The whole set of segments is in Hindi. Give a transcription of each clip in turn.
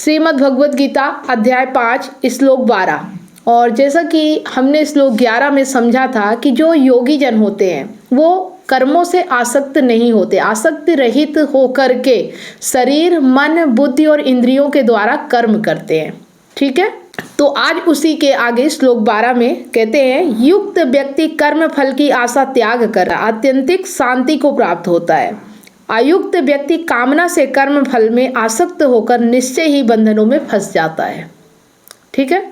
श्रीमद् भगवद गीता अध्याय 5 श्लोक 12। और जैसा कि हमने श्लोक 11 में समझा था कि जो योगी जन होते हैं वो कर्मों से आसक्त नहीं होते, आसक्ति रहित होकर के शरीर, मन, बुद्धि और इंद्रियों के द्वारा कर्म करते हैं। ठीक है, तो आज उसी के आगे श्लोक 12 में कहते हैं, युक्त व्यक्ति कर्म फल की आशा त्याग कर आत्यंतिक शांति को प्राप्त होता है। अयुक्त व्यक्ति कामना से कर्म फल में आसक्त होकर निश्चय ही बंधनों में फंस जाता है। ठीक है,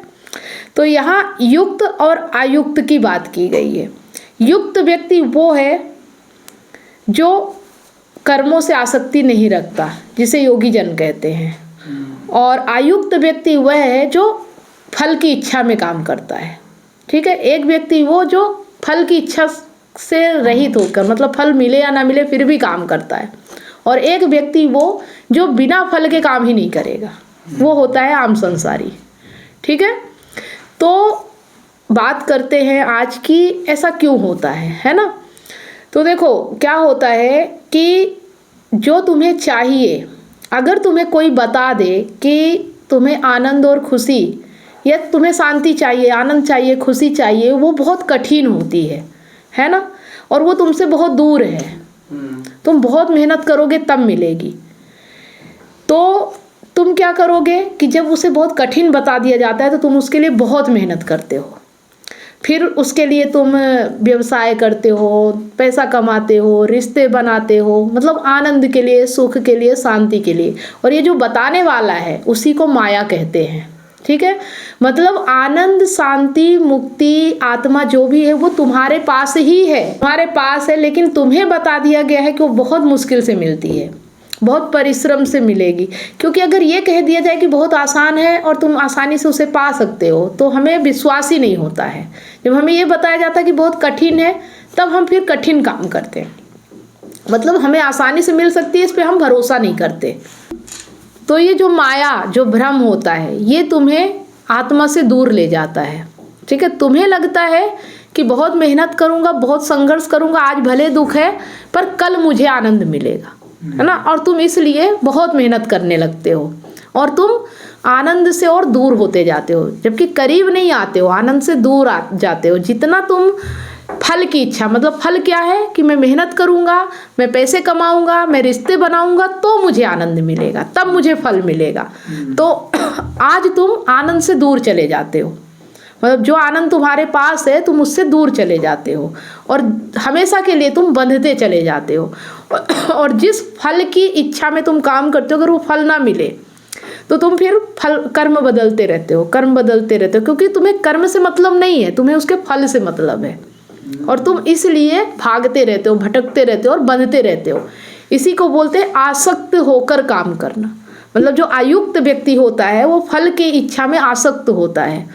तो यहाँ युक्त और अयुक्त की बात की गई है। युक्त व्यक्ति वो है जो कर्मों से आसक्ति नहीं रखता, जिसे योगी जन कहते हैं, और अयुक्त व्यक्ति वह है जो फल की इच्छा में काम करता है। ठीक है, एक व्यक्ति वो जो फल की इच्छा से रहित होकर, मतलब फल मिले या ना मिले फिर भी काम करता है, और एक व्यक्ति वो जो बिना फल के काम ही नहीं करेगा, वो होता है आम संसारी। ठीक है, तो बात करते हैं आज की ऐसा क्यों होता है ना। तो देखो क्या होता है कि जो तुम्हें चाहिए, अगर तुम्हें कोई बता दे कि तुम्हें आनंद और खुशी, या तुम्हें शांति चाहिए, आनंद चाहिए, खुशी चाहिए, वो बहुत कठिन होती है ना, और वो तुमसे बहुत दूर है, तुम बहुत मेहनत करोगे तब मिलेगी। तो तुम क्या करोगे कि जब उसे बहुत कठिन बता दिया जाता है तो तुम उसके लिए बहुत मेहनत करते हो, फिर उसके लिए तुम व्यवसाय करते हो, पैसा कमाते हो, रिश्ते बनाते हो, मतलब आनंद के लिए, सुख के लिए, शांति के लिए। और ये जो बताने वाला है उसी को माया कहते हैं। ठीक है, मतलब आनंद, शांति, मुक्ति, आत्मा जो भी है वो तुम्हारे पास ही है, तुम्हारे पास है, लेकिन तुम्हें बता दिया गया है कि वो बहुत मुश्किल से मिलती है, बहुत परिश्रम से मिलेगी। क्योंकि अगर ये कह दिया जाए कि बहुत आसान है और तुम आसानी से उसे पा सकते हो तो हमें विश्वास ही नहीं होता है। जब हमें ये बताया जाता है कि बहुत कठिन है तब हम फिर कठिन काम करते हैं, मतलब हमें आसानी से मिल सकती है इस पर हम भरोसा नहीं करते। तो ये जो माया, जो भ्रम होता है, ये तुम्हें आत्मा से दूर ले जाता है। ठीक है, तुम्हें लगता है कि बहुत मेहनत करूंगा, बहुत संघर्ष करूंगा, आज भले दुख है पर कल मुझे आनंद मिलेगा, है ना, और तुम इसलिए बहुत मेहनत करने लगते हो और तुम आनंद से और दूर होते जाते हो, जबकि करीब नहीं आते हो, आनंद से दूर जाते हो। जितना तुम फल की इच्छा, मतलब फल क्या है कि मैं मेहनत करूंगा, मैं पैसे कमाऊंगा, मैं रिश्ते बनाऊंगा तो मुझे आनंद मिलेगा, तब मुझे फल मिलेगा। तो आज तुम आनंद से दूर चले जाते हो, मतलब जो आनंद तुम्हारे पास है तुम उससे दूर चले जाते हो और हमेशा के लिए तुम बंधते चले जाते हो। और जिस फल की इच्छा में तुम काम करते हो, अगर वो फल ना मिले तो तुम फिर कर्म बदलते रहते हो, कर्म बदलते रहते हो, क्योंकि तुम्हें कर्म से मतलब नहीं है, तुम्हें उसके फल से मतलब है, और तुम इसलिए भागते रहते हो, भटकते रहते हो और बंधते रहते हो। इसी को बोलते हैं आसक्त होकर काम करना। मतलब जो अयुक्त व्यक्ति होता है वो फल की इच्छा में आसक्त होता है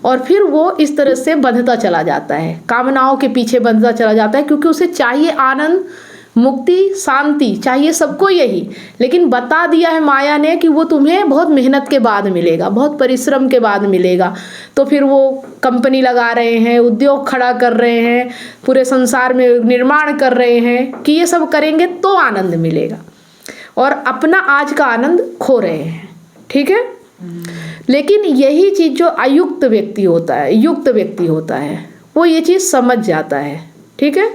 और फिर वो इस तरह से बंधता चला जाता है, कामनाओं के पीछे बंधता चला जाता है, क्योंकि उसे चाहिए आनंद, मुक्ति, शांति चाहिए, सबको यही, लेकिन बता दिया है माया ने कि वो तुम्हें बहुत मेहनत के बाद मिलेगा, बहुत परिश्रम के बाद मिलेगा। तो फिर वो कंपनी लगा रहे हैं, उद्योग खड़ा कर रहे हैं, पूरे संसार में निर्माण कर रहे हैं कि ये सब करेंगे तो आनंद मिलेगा, और अपना आज का आनंद खो रहे हैं। ठीक है, लेकिन यही चीज जो अयुक्त व्यक्ति होता है, युक्त व्यक्ति होता है, वो ये चीज समझ जाता है। ठीक है,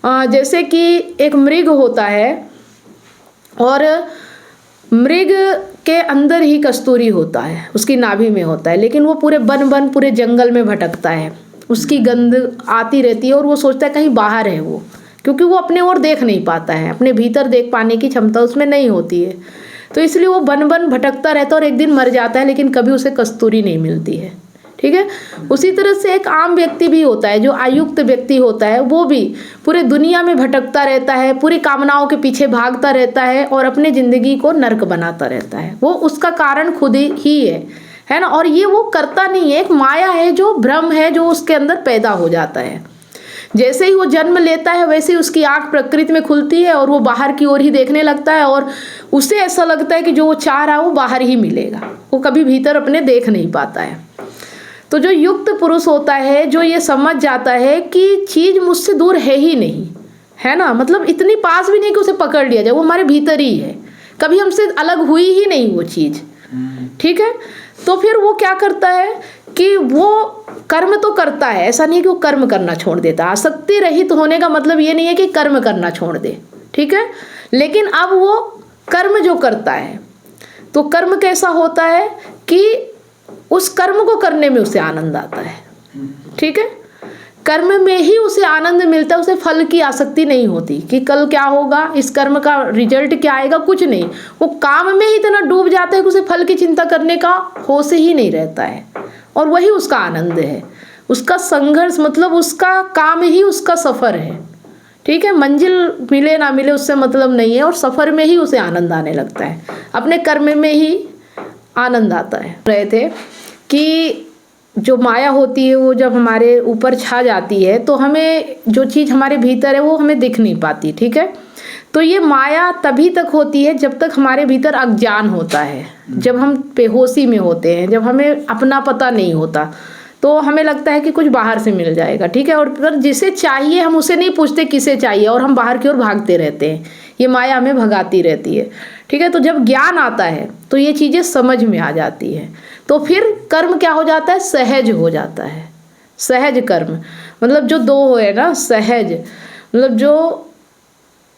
जैसे कि एक मृग होता है और मृग के अंदर ही कस्तूरी होता है, उसकी नाभि में होता है, लेकिन वो पूरे वन पूरे जंगल में भटकता है, उसकी गंध आती रहती है और वो सोचता है कहीं बाहर है वो, क्योंकि वो अपने ओर देख नहीं पाता है, अपने भीतर देख पाने की क्षमता उसमें नहीं होती है, तो इसलिए वो वन भटकता रहता है और एक दिन मर जाता है, लेकिन कभी उसे कस्तूरी नहीं मिलती है। ठीक है, उसी तरह से एक आम व्यक्ति भी होता है, जो अयुक्त व्यक्ति होता है, वो भी पूरे दुनिया में भटकता रहता है, पूरी कामनाओं के पीछे भागता रहता है और अपने जिंदगी को नर्क बनाता रहता है। वो उसका कारण खुद ही है ना, और ये वो करता नहीं है, एक माया है, जो भ्रम है, जो उसके अंदर पैदा हो जाता है। जैसे ही वो जन्म लेता है वैसे ही उसकी आंख प्रकृति में खुलती है और वो बाहर की ओर ही देखने लगता है, और उसे ऐसा लगता है कि जो वो चाह रहा है वो बाहर ही मिलेगा, वो कभी भीतर अपने देख नहीं पाता है। तो जो युक्त पुरुष होता है, जो ये समझ जाता है कि चीज मुझसे दूर है ही नहीं, है ना, मतलब इतनी पास भी नहीं कि उसे पकड़ लिया जाए, वो हमारे भीतर ही है, कभी हमसे अलग हुई ही नहीं वो चीज। ठीक है। तो फिर वो क्या करता है कि वो कर्म तो करता है, ऐसा नहीं कि वो कर्म करना छोड़ देता। आसक्ति रहित होने का मतलब ये नहीं है कि कर्म करना छोड़ दे, ठीक है। लेकिन अब वो कर्म जो करता है, तो कर्म कैसा होता है कि उस कर्म को करने में उसे आनंद आता है, ठीक है। कर्म में ही उसे आनंद मिलता है, उसे फल की आसक्ति नहीं होती कि कल क्या होगा, इस कर्म का रिजल्ट क्या आएगा, कुछ नहीं। वो काम में ही इतना डूब जाता है कि उसे फल की चिंता करने का होश ही नहीं रहता है, और वही उसका आनंद है। उसका संघर्ष मतलब उसका काम ही उसका सफ़र है, ठीक है। मंजिल मिले ना मिले उससे मतलब नहीं है, और सफ़र में ही उसे आनंद आने लगता है, अपने कर्म में ही आनंद आता है। रहे थे कि जो माया होती है वो जब हमारे ऊपर छा जाती है तो हमें जो चीज़ हमारे भीतर है वो हमें दिख नहीं पाती, ठीक है। तो ये माया तभी तक होती है जब तक हमारे भीतर अज्ञान होता है, जब हम बेहोशी में होते हैं, जब हमें अपना पता नहीं होता, तो हमें लगता है कि कुछ बाहर से मिल जाएगा, ठीक है। और फिर जिसे चाहिए हम उसे नहीं पूछते किसे चाहिए, और हम बाहर की ओर भागते रहते हैं, ये माया हमें भगाती रहती है, ठीक है। तो जब ज्ञान आता है तो ये चीज़ें समझ में आ जाती हैं, तो फिर कर्म क्या हो जाता है, सहज हो जाता है। सहज कर्म मतलब जो दो है ना, सहज मतलब जो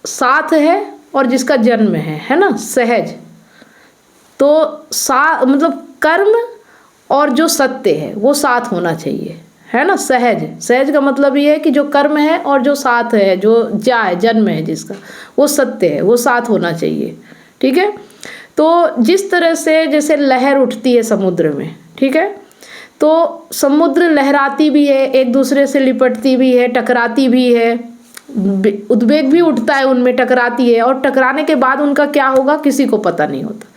साथ है और जिसका जन्म है ना, सहज। तो मतलब कर्म और जो सत्य है वो साथ होना चाहिए, है ना। सहज, सहज का मतलब ये है कि जो कर्म है और जो साथ है, जो जन्म है जिसका, वो सत्य है, वो साथ होना चाहिए, ठीक है। तो जिस तरह से जैसे लहर उठती है समुद्र में, ठीक है, तो समुद्र लहराती भी है, एक दूसरे से लिपटती भी है, टकराती भी है, उद्वेग भी उठता है उनमें, टकराती है, और टकराने के बाद उनका क्या होगा किसी को पता नहीं होता,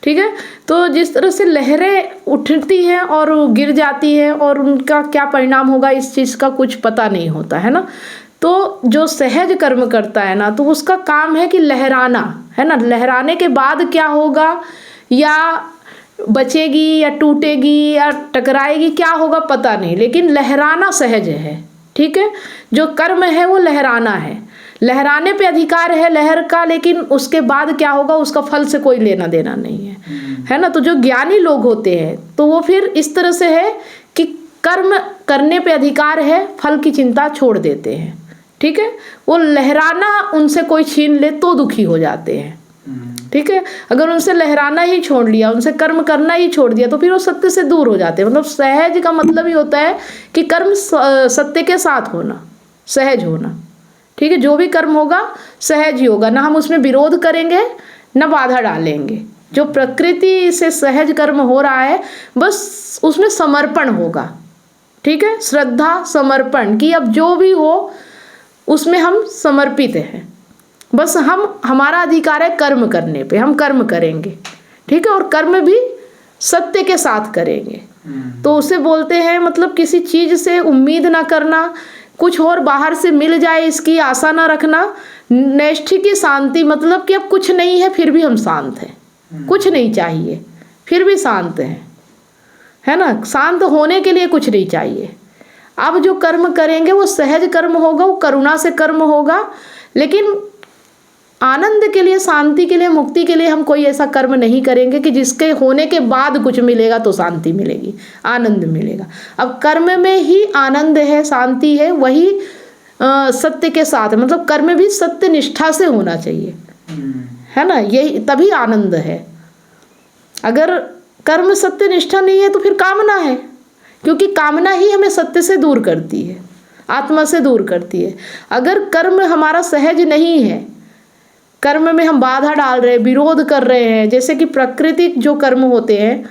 ठीक है। तो जिस तरह से लहरें उठती हैं और गिर जाती हैं और उनका क्या परिणाम होगा इस चीज़ का कुछ पता नहीं होता है ना। तो जो सहज कर्म करता है ना, तो उसका काम है कि लहराना, है ना। लहराने के बाद क्या होगा, या बचेगी या टूटेगी या टकराएगी, क्या होगा पता नहीं, लेकिन लहराना सहज है, ठीक है। जो कर्म है वो लहराना है, लहराने पे अधिकार है लहर का, लेकिन उसके बाद क्या होगा उसका फल से कोई लेना देना नहीं है ना। तो जो ज्ञानी लोग होते हैं तो वो फिर इस तरह से है कि कर्म करने पे अधिकार है, फल की चिंता छोड़ देते हैं, ठीक है। वो लहराना उनसे कोई छीन ले तो दुखी हो जाते हैं, ठीक है। अगर उनसे लहराना ही छोड़ लिया, उनसे कर्म करना ही छोड़ दिया, तो फिर वो सत्य से दूर हो जाते हैं। मतलब सहज का मतलब ही होता है कि कर्म सत्य के साथ होना, सहज होना, ठीक है। जो भी कर्म होगा सहज ही होगा, ना हम उसमें विरोध करेंगे ना बाधा डालेंगे। जो प्रकृति से सहज कर्म हो रहा है बस उसमें समर्पण होगा, ठीक है। श्रद्धा समर्पण कि अब जो भी हो उसमें हम समर्पित हैं, बस हमारा अधिकार है कर्म करने पे, हम कर्म करेंगे, ठीक है। और कर्म भी सत्य के साथ करेंगे। तो उसे बोलते हैं मतलब किसी चीज़ से उम्मीद ना करना, कुछ और बाहर से मिल जाए इसकी आशा ना रखना। नैष्ठिकी शांति मतलब कि अब कुछ नहीं है फिर भी हम शांत हैं, कुछ नहीं चाहिए फिर भी शांत हैं, है ना। शांत होने के लिए कुछ नहीं चाहिए। अब जो कर्म करेंगे वो सहज कर्म होगा, वो करुणा से कर्म होगा, लेकिन आनंद के लिए, शांति के लिए, मुक्ति के लिए हम कोई ऐसा कर्म नहीं करेंगे कि जिसके होने के बाद कुछ मिलेगा तो शांति मिलेगी, आनंद मिलेगा। अब कर्म में ही आनंद है, शांति है, वही सत्य के साथ, मतलब कर्म भी सत्य निष्ठा से होना चाहिए, है ना। यही तभी आनंद है। अगर कर्म सत्य निष्ठा नहीं है तो फिर कामना है, क्योंकि कामना ही हमें सत्य से दूर करती है, आत्मा से दूर करती है। अगर कर्म हमारा सहज नहीं है, कर्म में हम बाधा डाल रहे हैं, विरोध कर रहे हैं, जैसे कि प्राकृतिक जो कर्म होते हैं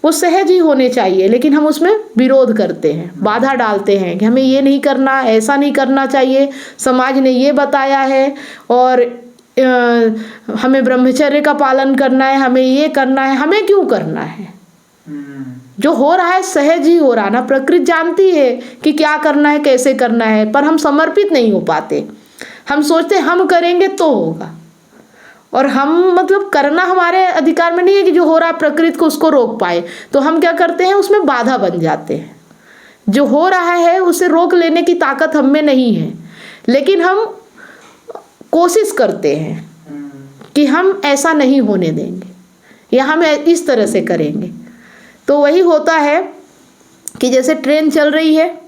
वो सहज ही होने चाहिए, लेकिन हम उसमें विरोध करते हैं, बाधा डालते हैं कि हमें ये नहीं करना, ऐसा नहीं करना चाहिए, समाज ने ये बताया है, और हमें ब्रह्मचर्य का पालन करना है, हमें ये करना है। हमें क्यों करना है? जो हो रहा है सहज ही हो रहा ना। प्रकृति जानती है कि क्या करना है, कैसे करना है, पर हम समर्पित नहीं हो पाते। हम सोचते हम करेंगे तो होगा, और हम मतलब करना हमारे अधिकार में नहीं है कि जो हो रहा है प्रकृति को उसको रोक पाए। तो हम क्या करते हैं, उसमें बाधा बन जाते हैं। जो हो रहा है उसे रोक लेने की ताकत हम में नहीं है, लेकिन हम कोशिश करते हैं कि हम ऐसा नहीं होने देंगे, या हम इस तरह से करेंगे। तो वही होता है कि जैसे ट्रेन चल रही है,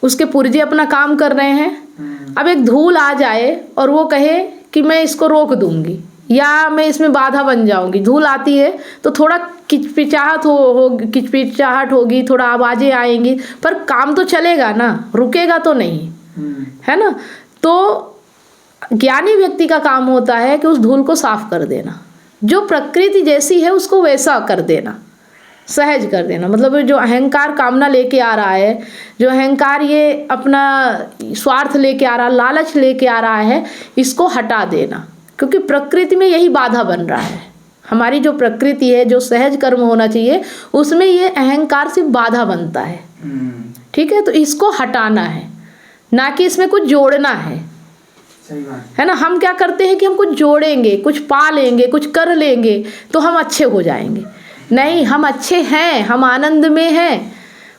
उसके पुर्जे अपना काम कर रहे हैं, अब एक धूल आ जाए और वो कहे कि मैं इसको रोक दूंगी या मैं इसमें बाधा बन जाऊंगी। धूल आती है तो थोड़ा किचपिचाहट होगी, थोड़ा आवाज़ें आएंगी, पर काम तो चलेगा ना, रुकेगा तो नहीं, है ना। तो ज्ञानी व्यक्ति का काम होता है कि उस धूल को साफ कर देना, जो प्रकृति जैसी है उसको वैसा कर देना, सहज कर देना। मतलब जो अहंकार कामना लेके आ रहा है, जो अहंकार ये अपना स्वार्थ लेके आ रहा है, लालच लेके आ रहा है, इसको हटा देना, क्योंकि प्रकृति में यही बाधा बन रहा है। हमारी जो प्रकृति है, जो सहज कर्म होना चाहिए, उसमें ये अहंकार सिर्फ बाधा बनता है। ठीक है, तो इसको हटाना है, ना कि इसमें कुछ जोड़ना है। सही बात है ना। हम क्या करते हैं कि हम कुछ जोड़ेंगे, कुछ पा लेंगे, कुछ कर लेंगे तो हम अच्छे हो जाएंगे। नहीं, हम अच्छे हैं, हम आनंद में हैं।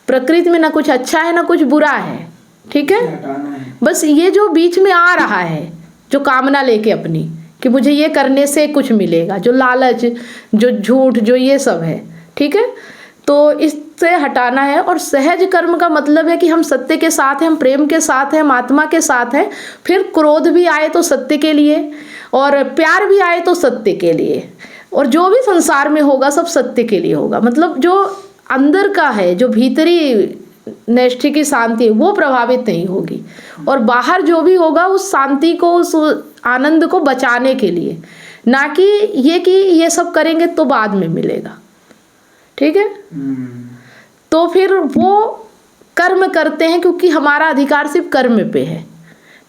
प्रकृति में ना कुछ अच्छा है ना कुछ बुरा है। ठीक है, बस ये जो बीच में आ रहा है, जो कामना लेके अपनी कि मुझे ये करने से कुछ मिलेगा, जो लालच, जो झूठ, जो ये सब है, ठीक है, तो इससे हटाना है। और सहज कर्म का मतलब है कि हम सत्य के साथ हैं, हम प्रेम के साथ हैं, हम आत्मा के साथ हैं। फिर क्रोध भी आए तो सत्य के लिए, और प्यार भी आए तो सत्य के लिए, और जो भी संसार में होगा सब सत्य के लिए होगा। मतलब जो अंदर का है, जो भीतरी नैष्ठिक की शांति, वो प्रभावित नहीं होगी, और बाहर जो भी होगा उस शांति को, उस आनंद को बचाने के लिए, ना कि ये सब करेंगे तो बाद में मिलेगा। ठीक है, तो फिर वो कर्म करते हैं क्योंकि हमारा अधिकार सिर्फ कर्म पे है।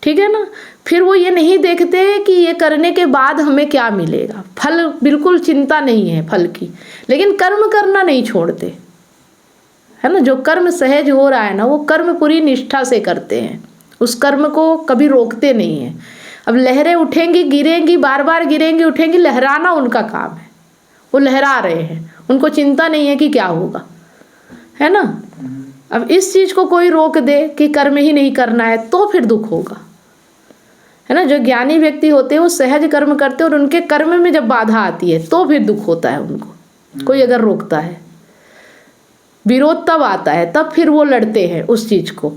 ठीक है ना। फिर वो ये नहीं देखते कि ये करने के बाद हमें क्या मिलेगा, फल बिल्कुल चिंता नहीं है फल की, लेकिन कर्म करना नहीं छोड़ते, है ना। जो कर्म सहज हो रहा है ना, वो कर्म पूरी निष्ठा से करते हैं, उस कर्म को कभी रोकते नहीं हैं। अब लहरें उठेंगी गिरेंगी, बार बार गिरेंगी उठेंगी, लहराना उनका काम है, वो लहरा रहे हैं, उनको चिंता नहीं है कि क्या होगा, है ना। अब इस चीज़ को कोई रोक दे कि कर्म ही नहीं करना है तो फिर दुख होगा, है ना। जो ज्ञानी व्यक्ति होते हैं वो सहज कर्म करते हैं, और उनके कर्म में जब बाधा आती है तो फिर दुख होता है उनको। कोई अगर रोकता है, विरोध तब आता है, तब फिर वो लड़ते हैं उस चीज़ को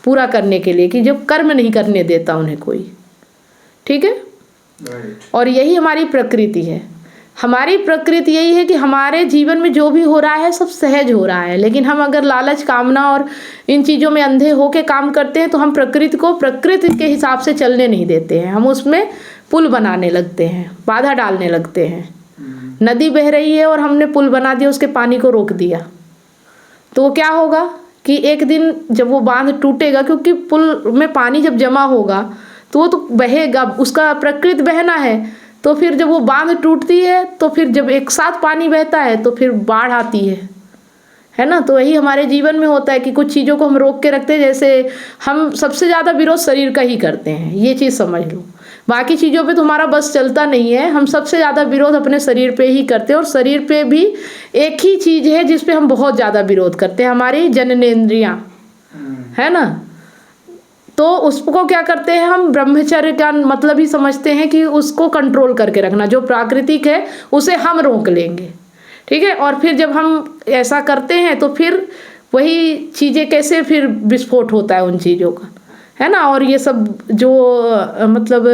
पूरा करने के लिए कि जब कर्म नहीं करने देता उन्हें कोई। ठीक है, और यही हमारी प्रकृति है। हमारी प्रकृति यही है कि हमारे जीवन में जो भी हो रहा है सब सहज हो रहा है, लेकिन हम अगर लालच, कामना और इन चीज़ों में अंधे होके काम करते हैं तो हम प्रकृति को प्रकृति के हिसाब से चलने नहीं देते हैं, हम उसमें पुल बनाने लगते हैं, बाधा डालने लगते हैं। नदी बह रही है और हमने पुल बना दिया, उसके पानी को रोक दिया, तो वो क्या होगा कि एक दिन जब वो बांध टूटेगा, क्योंकि पुल में पानी जब जमा होगा तो वो तो बहेगा, उसका प्रकृति बहना है, तो फिर जब वो बांध टूटती है तो फिर जब एक साथ पानी बहता है तो फिर बाढ़ आती है ना। तो वही हमारे जीवन में होता है कि कुछ चीज़ों को हम रोक के रखते हैं। जैसे हम सबसे ज़्यादा विरोध शरीर का ही करते हैं, ये चीज़ समझ लो। बाकी चीज़ों पे तो हमारा बस चलता नहीं है, हम सबसे ज़्यादा विरोध अपने शरीर पे ही करते हैं। और शरीर पे भी एक ही चीज़ है जिस पे हम बहुत ज़्यादा विरोध करते हैं, हमारी जननेंद्रियाँ, है ना। तो उसको क्या करते हैं हम, ब्रह्मचर्य का मतलब ही समझते हैं कि उसको कंट्रोल करके रखना, जो प्राकृतिक है उसे हम रोक लेंगे। ठीक है, और फिर जब हम ऐसा करते हैं तो फिर वही चीज़ें कैसे फिर विस्फोट होता है उन चीज़ों का, है ना। और ये सब जो मतलब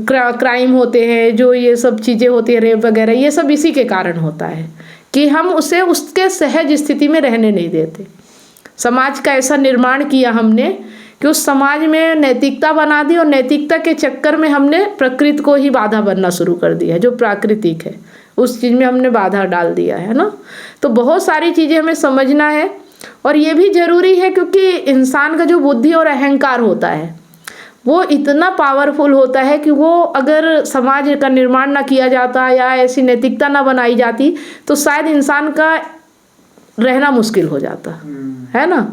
क्राइम होते हैं, जो ये सब चीज़ें होती है, रेप वगैरह, ये सब इसी के कारण होता है कि हम उसे उसके सहज स्थिति में रहने नहीं देते। समाज का ऐसा निर्माण किया हमने कि उस समाज में नैतिकता बना दी, और नैतिकता के चक्कर में हमने प्रकृति को ही बाधा बनना शुरू कर दिया है, जो प्राकृतिक है उस चीज़ में हमने बाधा डाल दिया है ना। तो बहुत सारी चीज़ें हमें समझना है, और ये भी ज़रूरी है क्योंकि इंसान का जो बुद्धि और अहंकार होता है वो इतना पावरफुल होता है कि वो अगर समाज का निर्माण ना किया जाता या ऐसी नैतिकता ना बनाई जाती तो शायद इंसान का रहना मुश्किल हो जाता, है ना।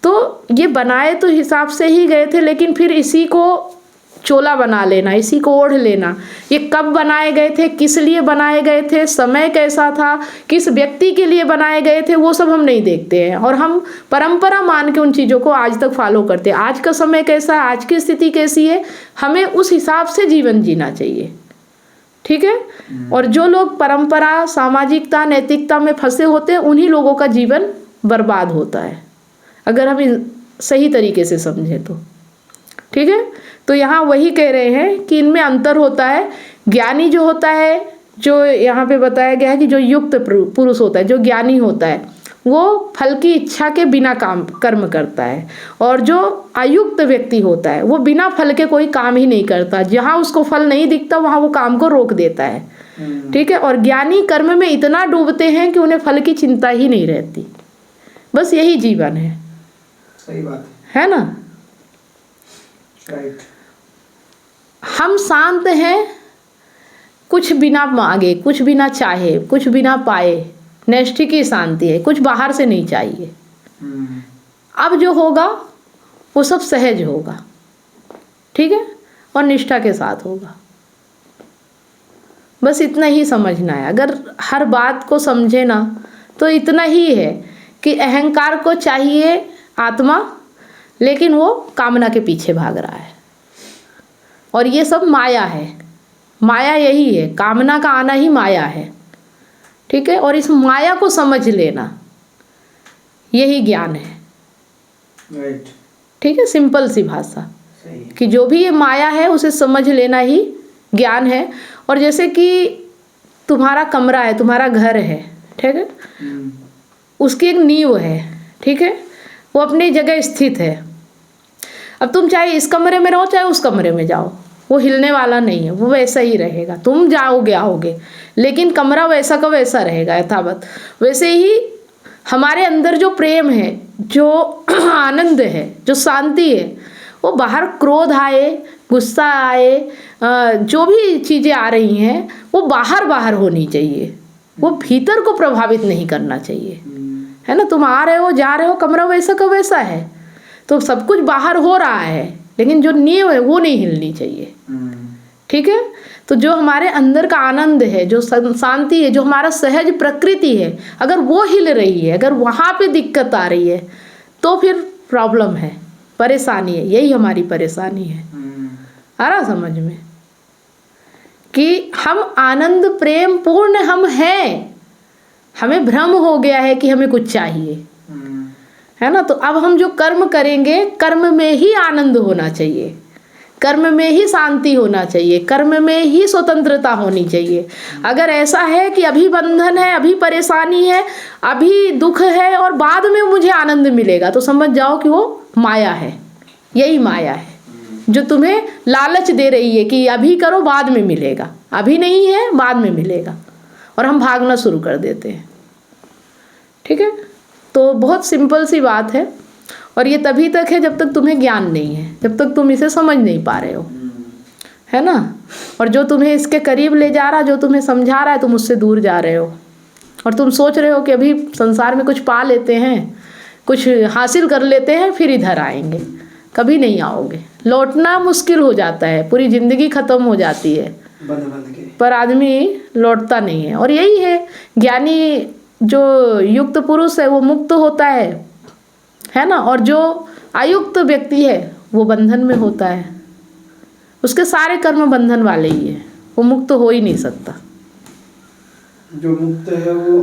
तो ये बनाए तो हिसाब से ही गए थे, लेकिन फिर इसी को चोला बना लेना, इसी को ओढ़ लेना। ये कब बनाए गए थे, किस लिए बनाए गए थे, समय कैसा था, किस व्यक्ति के लिए बनाए गए थे, वो सब हम नहीं देखते हैं, और हम परंपरा मान के उन चीज़ों को आज तक फॉलो करते हैं। आज का समय कैसा है, आज की स्थिति कैसी है, हमें उस हिसाब से जीवन जीना चाहिए। ठीक है। और जो लोग परंपरा, सामाजिकता, नैतिकता में फंसे होते हैं, उन्हीं लोगों का जीवन बर्बाद होता है, अगर हम सही तरीके से समझें तो। ठीक है। तो यहाँ वही कह रहे हैं कि इनमें अंतर होता है। ज्ञानी जो होता है, जो यहाँ पे बताया गया है कि जो युक्त पुरुष होता है, जो ज्ञानी होता है, वो फल की इच्छा के बिना कर्म करता है। और जो अयुक्त व्यक्ति होता है, वो बिना फल के कोई काम ही नहीं करता। जहाँ उसको फल नहीं दिखता वहाँ वो काम को रोक देता है। ठीक है। और ज्ञानी कर्म में इतना डूबते हैं कि उन्हें फल की चिंता ही नहीं रहती। बस यही जीवन है। सही बात है ना। राइट। हम शांत हैं, कुछ बिना मांगे, कुछ बिना चाहे, कुछ बिना पाए, नैष्ठिक की शांति है, कुछ बाहर से नहीं चाहिए। अब जो होगा वो सब सहज होगा। ठीक है। और निष्ठा के साथ होगा। बस इतना ही समझना है। अगर हर बात को समझे ना तो इतना ही है कि अहंकार को चाहिए आत्मा, लेकिन वो कामना के पीछे भाग रहा है। और ये सब माया है। माया यही है, कामना का आना ही माया है। ठीक है। और इस माया को समझ लेना यही ज्ञान है। राइट। ठीक है। सिंपल सी भाषा कि जो भी ये माया है उसे समझ लेना ही ज्ञान है। और जैसे कि तुम्हारा कमरा है, तुम्हारा घर है, ठीक है, उसकी एक नींव है। ठीक है। वो अपनी जगह स्थित है। अब तुम चाहे इस कमरे में रहो चाहे उस कमरे में जाओ, वो हिलने वाला नहीं है, वो वैसा ही रहेगा। तुम जाओगे आओगे, लेकिन कमरा वैसा का वैसा रहेगा यथावत। वैसे ही हमारे अंदर जो प्रेम है, जो आनंद है, जो शांति है, वो बाहर क्रोध आए, गुस्सा आए, जो भी चीज़ें आ रही हैं वो बाहर बाहर होनी चाहिए, वो भीतर को प्रभावित नहीं करना चाहिए। है ना। तुम आ रहे हो जा रहे हो, कमरा वैसा का वैसा है, तो सब कुछ बाहर हो रहा है, लेकिन जो नींव है वो नहीं हिलनी चाहिए। ठीक है। तो जो हमारे अंदर का आनंद है, जो शांति है, जो हमारा सहज प्रकृति है, अगर वो हिल रही है, अगर वहाँ पे दिक्कत आ रही है, तो फिर प्रॉब्लम है, परेशानी है। यही हमारी परेशानी है। आ रहा समझ में कि हम आनंद प्रेम पूर्ण हम हैं, हमें भ्रम हो गया है कि हमें कुछ चाहिए। है ना। तो अब हम जो कर्म करेंगे, कर्म में ही आनंद होना चाहिए, कर्म में ही शांति होना चाहिए, कर्म में ही स्वतंत्रता होनी चाहिए। अगर ऐसा है कि अभी बंधन है, अभी परेशानी है, अभी दुख है और बाद में मुझे आनंद मिलेगा, तो समझ जाओ कि वो माया है। यही माया है जो तुम्हें लालच दे रही है कि अभी करो बाद में मिलेगा, अभी नहीं है बाद में मिलेगा, और हम भागना शुरू कर देते हैं। ठीक है। तो बहुत सिंपल सी बात है। और ये तभी तक है जब तक तुम्हें ज्ञान नहीं है, जब तक तुम इसे समझ नहीं पा रहे हो। है ना। और जो तुम्हें इसके करीब ले जा रहा, जो तुम्हें समझा रहा है, तुम उससे दूर जा रहे हो। और तुम सोच रहे हो कि अभी संसार में कुछ पा लेते हैं, कुछ हासिल कर लेते हैं, फिर इधर आएंगे। कभी नहीं आओगे। लौटना मुश्किल हो जाता है, पूरी ज़िंदगी ख़त्म हो जाती है, पर आदमी लौटता नहीं है। और यही है, ज्ञानी जो युक्त पुरुष है वो मुक्त होता है ना। और जो अयुक्त व्यक्ति है वो बंधन में होता है। उसके सारे कर्म बंधन वाले ही है, वो मुक्त हो ही नहीं सकता। जो मुक्त है वो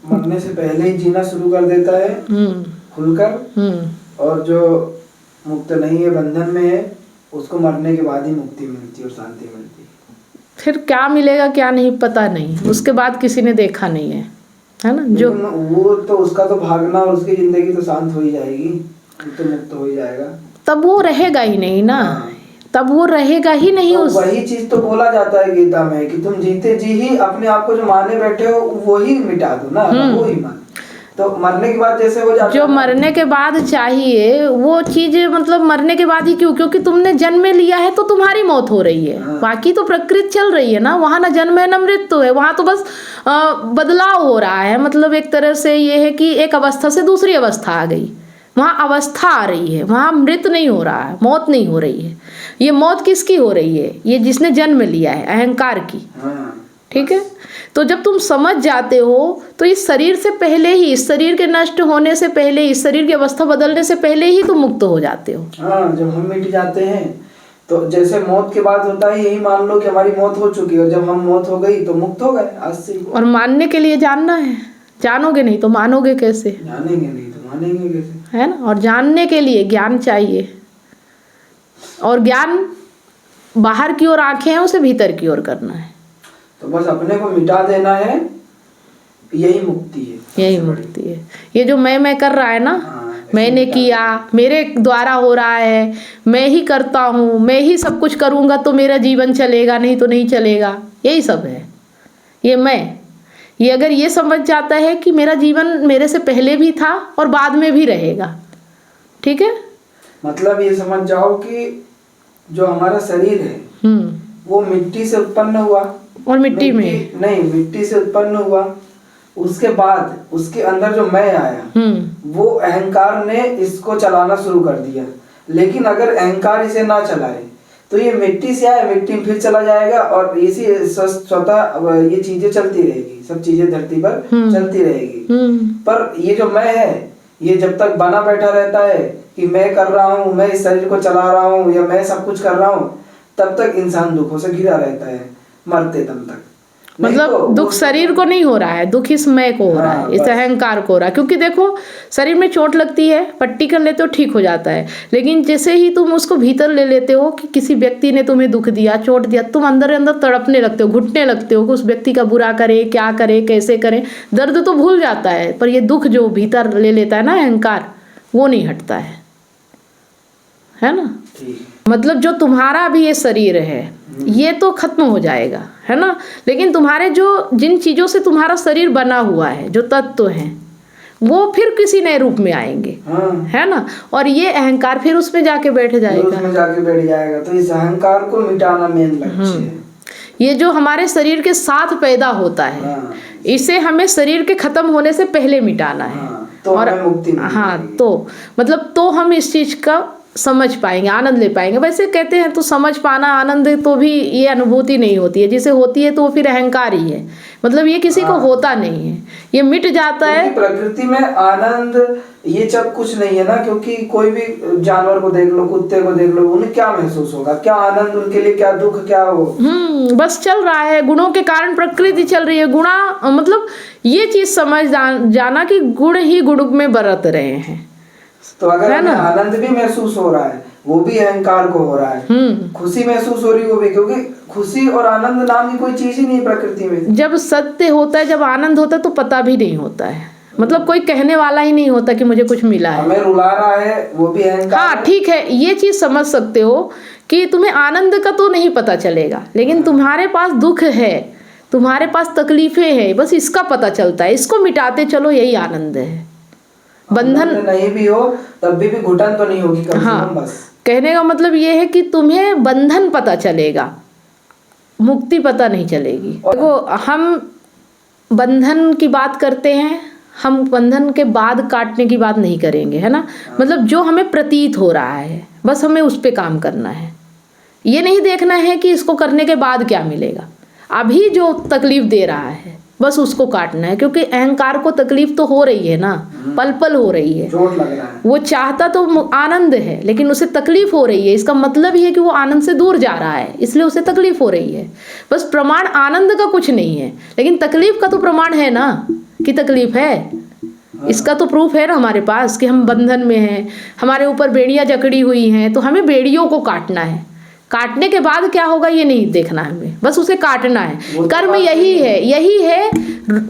मरने से पहले ही जीना शुरू कर देता है खुलकर, और जो मुक्त नहीं है, बंधन में है, उसको मरने के बाद ही मुक्ति मिलती है और शांति मिलती है। फिर क्या मिलेगा क्या नहीं पता नहीं, उसके बाद किसी ने देखा नहीं है। है ना। जो वो तो उसका तो भागना और उसकी जिंदगी तो शांत हो ही जाएगी, तो मुक्त हो ही जाएगा। तब वो रहेगा ही नहीं ना। तब वो रहेगा ही नहीं। तो वही चीज तो बोला जाता है गीता में कि तुम जीते जी ही अपने आप को जो माने बैठे हो वो ही मिटा दो ना, वो ही मान। तो मरने के बाद जैसे हो जाता जो मरने के बाद चाहिए वो चीज, मतलब मरने के बाद ही क्यों? क्योंकि तुमने जन्म लिया है तो तुम्हारी मौत हो रही है। बाकी तो प्रकृति चल रही है ना, वहाँ ना जन्म है ना मृत्यु है, वहाँ तो बस बदलाव हो रहा है। मतलब एक तरह से ये है कि एक अवस्था से दूसरी अवस्था आ गई, वहाँ अवस्था आ रही है, वहाँ मृत्यु नहीं हो रहा है, मौत नहीं हो रही है। ये मौत किसकी हो रही है? ये जिसने जन्म लिया है, अहंकार की। ठीक है। तो जब तुम समझ जाते हो तो इस शरीर से पहले ही, इस शरीर के नष्ट होने से पहले, इस शरीर की अवस्था बदलने से पहले ही तुम मुक्त हो जाते हो। हाँ, जब हम मिट जाते हैं तो जैसे मौत के बाद होता है, यही मान लो कि हमारी मौत हो चुकी है और जब हम मौत हो गई तो मुक्त हो गए आज से। और मानने के लिए जानना है, जानोगे नहीं तो मानोगे कैसे, जानेंगे नहीं तो मानेंगे कैसे, है ना। और जानने के लिए ज्ञान चाहिए, और ज्ञान बाहर की ओर आंखें हैं, उसे भीतर की ओर करना है। तो बस अपने को मिटा देना है, यही मुक्ति है, यही मुक्ति है। ये जो मैं कर रहा है ना, मैंने किया, मेरे द्वारा हो रहा है, मैं ही करता हूँ, मैं ही सब कुछ करूँगा तो मेरा जीवन चलेगा, नहीं तो नहीं चलेगा, यही सब है। ये अगर ये समझ जाता है कि मेरा जीवन मेरे से पहले भी था और बाद में भी रहेगा, ठीक है। मतलब ये समझ जाओ कि जो हमारा शरीर है वो मिट्टी से उत्पन्न हुआ, और मिट्टी से उत्पन्न हुआ, उसके बाद उसके अंदर जो मैं आया वो अहंकार ने इसको चलाना शुरू कर दिया। लेकिन अगर अहंकार इसे ना चलाए तो ये मिट्टी से आया, मिट्टी में फिर चला जाएगा और इसी स्वतः ये चीजें चलती रहेगी, सब चीजें धरती पर चलती रहेगी। पर ये जो मैं है, ये जब तक बना बैठा रहता है कि मैं कर रहा हूँ, मैं इस शरीर को चला रहा हूँ या मैं सब कुछ कर रहा हूँ, तब तक इंसान दुखों से घिरा रहता है, मरते दम तक। मतलब तो दुख शरीर को नहीं हो रहा है, दुख इस मैं को हो रहा है, इस अहंकार को हो रहा है। क्योंकि देखो शरीर में चोट लगती है, पट्टी कर लेते हो, ठीक हो जाता है। लेकिन जैसे ही तुम उसको भीतर ले लेते हो कि किसी व्यक्ति ने तुम्हें दुख दिया, चोट दिया, तुम अंदर अंदर तड़पने लगते हो, घुटने लगते हो कि उस व्यक्ति का बुरा करे, क्या करे, कैसे करे। दर्द तो भूल जाता है, पर ये दुख जो भीतर ले लेता है ना अहंकार, वो नहीं हटता है ना। मतलब जो तुम्हारा भी ये शरीर है ये तो खत्म हो जाएगा, है ना। लेकिन तुम्हारे जो जिन चीजों से तुम्हारा शरीर बना हुआ है, जो तत्व हैं, वो फिर किसी नए रूप में आएंगे, है ना। और ये अहंकार फिर उसमें जाके बैठ जाएगा, तो इस अहंकार को मिटाना मेन लक्ष्य है। ये जो हमारे शरीर के साथ पैदा होता है, इसे हमें शरीर के खत्म होने से पहले मिटाना है। तो और मुक्ति तो मतलब तो हम इस चीज का समझ पाएंगे, आनंद ले पाएंगे। वैसे कहते हैं तो समझ पाना, आनंद तो भी ये अनुभूति नहीं होती है, जिसे होती है तो वो फिर अहंकार ही है। मतलब ये किसी को होता नहीं है, ये मिट जाता है। प्रकृति में आनंद ये सब कुछ नहीं है ना, क्योंकि कोई भी जानवर को देख लो, कुत्ते को देख लो, उन्हें क्या महसूस होगा, क्या आनंद उनके लिए, क्या दुख, क्या हो। बस चल रहा है, गुणों के कारण प्रकृति चल रही है। गुणा मतलब ये चीज समझ जाना कि गुण ही गुण में बरत रहे हैं। तो अगर आनंद भी महसूस हो रहा है, वो भी अहंकार को हो रहा है। खुशी महसूस हो रही है, वो भी, क्योंकि खुशी और आनंद नाम की कोई चीज ही नहीं प्रकृति में। जब सत्य होता है, जब आनंद होता है तो पता भी नहीं होता है। मतलब कोई कहने वाला ही नहीं होता कि मुझे कुछ मिला है, हमें रुला रहा है, वो भी अहंकार। हाँ ठीक है, ये चीज समझ सकते हो कि तुम्हें आनंद का तो नहीं पता चलेगा, लेकिन तुम्हारे पास दुख है, तुम्हारे पास तकलीफें हैं, बस इसका पता चलता है। इसको मिटाते चलो, यही आनंद है। बंधन नहीं भी हो तब भी घुटन तो नहीं होगी कम से कम। बस कहने का मतलब ये है कि तुम्हें बंधन पता चलेगा, मुक्ति पता नहीं चलेगी। देखो हम बंधन की बात करते हैं, हम बंधन के बाद काटने की बात नहीं करेंगे, है ना। मतलब जो हमें प्रतीत हो रहा है, बस हमें उस पे काम करना है। ये नहीं देखना है कि इसको करने के बाद क्या मिलेगा। अभी जो तकलीफ दे रहा है बस उसको काटना है, क्योंकि अहंकार को तकलीफ तो हो रही है ना, पल पल हो रही है, चोट लग रहा है। वो चाहता तो आनंद है, लेकिन उसे तकलीफ हो रही है। इसका मतलब ये है कि वो आनंद से दूर जा रहा है, इसलिए उसे तकलीफ हो रही है। बस प्रमाण आनंद का कुछ नहीं है, लेकिन तकलीफ का तो प्रमाण है ना कि तकलीफ है। इसका तो प्रूफ है ना हमारे पास कि हम बंधन में हैं, हमारे ऊपर बेड़ियां जकड़ी हुई हैं, तो हमें बेड़ियों को काटना है। काटने के बाद क्या होगा ये नहीं देखना है हमें, बस उसे काटना है। कर्म यही है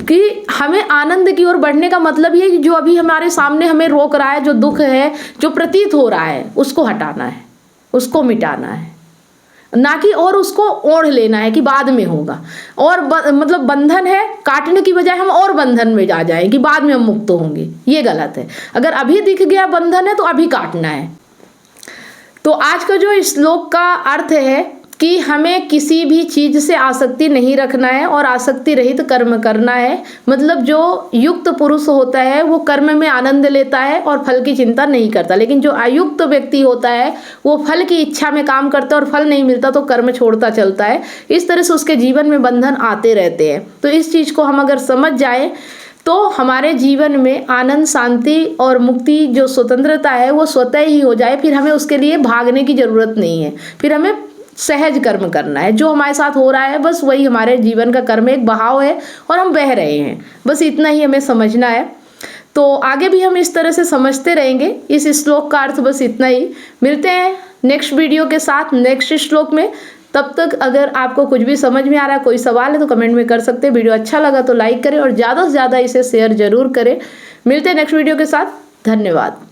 कि हमें आनंद की ओर बढ़ने का मतलब ये कि जो अभी हमारे सामने हमें रोक रहा है, जो दुख है, जो प्रतीत हो रहा है, उसको हटाना है, उसको मिटाना है, ना कि और उसको ओढ़ लेना है कि बाद में होगा। और मतलब बंधन है, काटने की बजाय हम और बंधन में जा जाएं कि बाद में हम मुक्त होंगे, ये गलत है। अगर अभी दिख गया बंधन है तो अभी काटना है। तो आज का जो श्लोक का अर्थ है कि हमें किसी भी चीज से आसक्ति नहीं रखना है और आसक्ति रहित कर्म करना है। मतलब जो युक्त पुरुष होता है वो कर्म में आनंद लेता है और फल की चिंता नहीं करता, लेकिन जो अयुक्त व्यक्ति होता है वो फल की इच्छा में काम करता है और फल नहीं मिलता तो कर्म छोड़ता चलता है। इस तरह से उसके जीवन में बंधन आते रहते हैं। तो इस चीज को हम अगर समझ जाए तो हमारे जीवन में आनंद, शांति और मुक्ति, जो स्वतंत्रता है वो स्वतः ही हो जाए। फिर हमें उसके लिए भागने की ज़रूरत नहीं है, फिर हमें सहज कर्म करना है। जो हमारे साथ हो रहा है बस वही हमारे जीवन का कर्म, एक बहाव है और हम बह रहे हैं, बस इतना ही हमें समझना है। तो आगे भी हम इस तरह से समझते रहेंगे। इस श्लोक का अर्थ बस इतना ही। मिलते हैं नेक्स्ट वीडियो के साथ, नेक्स्ट श्लोक में। तब तक अगर आपको कुछ भी समझ में आ रहा है, कोई सवाल है तो कमेंट में कर सकते हैं। वीडियो अच्छा लगा तो लाइक करें और ज़्यादा से ज़्यादा इसे शेयर जरूर करें। मिलते हैं नेक्स्ट वीडियो के साथ। धन्यवाद।